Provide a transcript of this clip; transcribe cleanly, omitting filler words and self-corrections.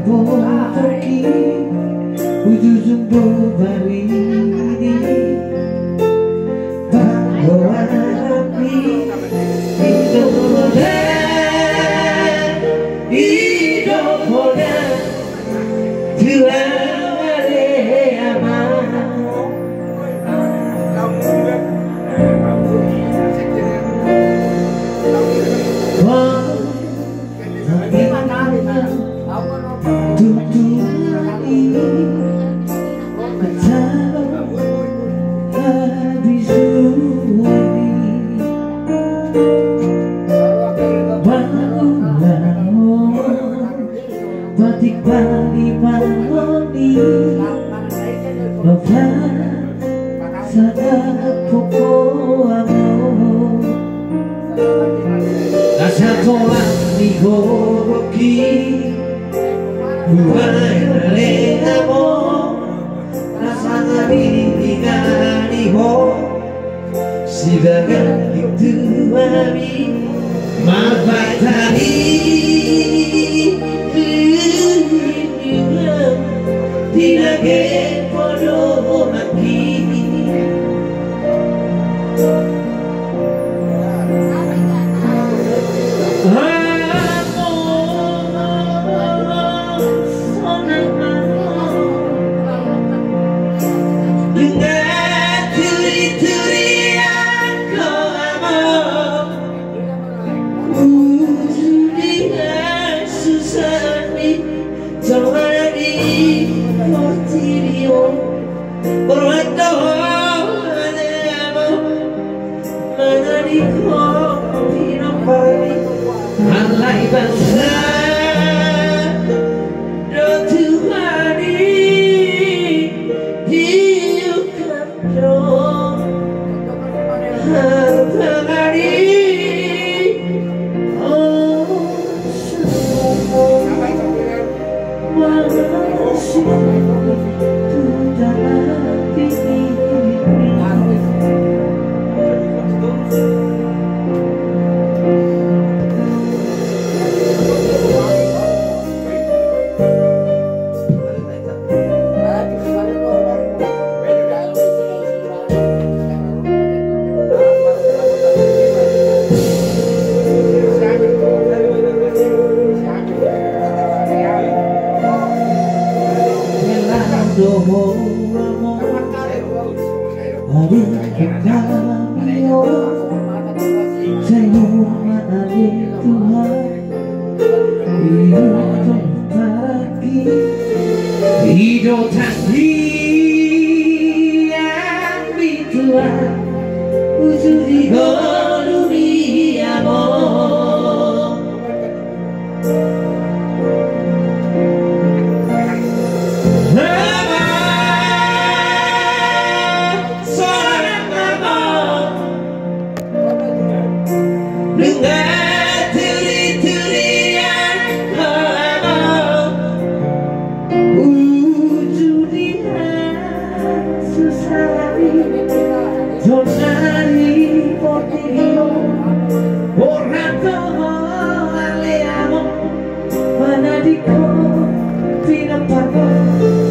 pergi ujung bari ini bahwa api hidup muda Tuhan ada aman batik bali maloni bapak sadar pokok amor asa tolak digoroki buai le amor rasa ngari ho sidagan itu mami mabai tadi tidak bodoh lagi Alai bangsa do Tuhani hidup do harpagari oh hidup tadi yang bituan ujung di dunia mo Dico fino a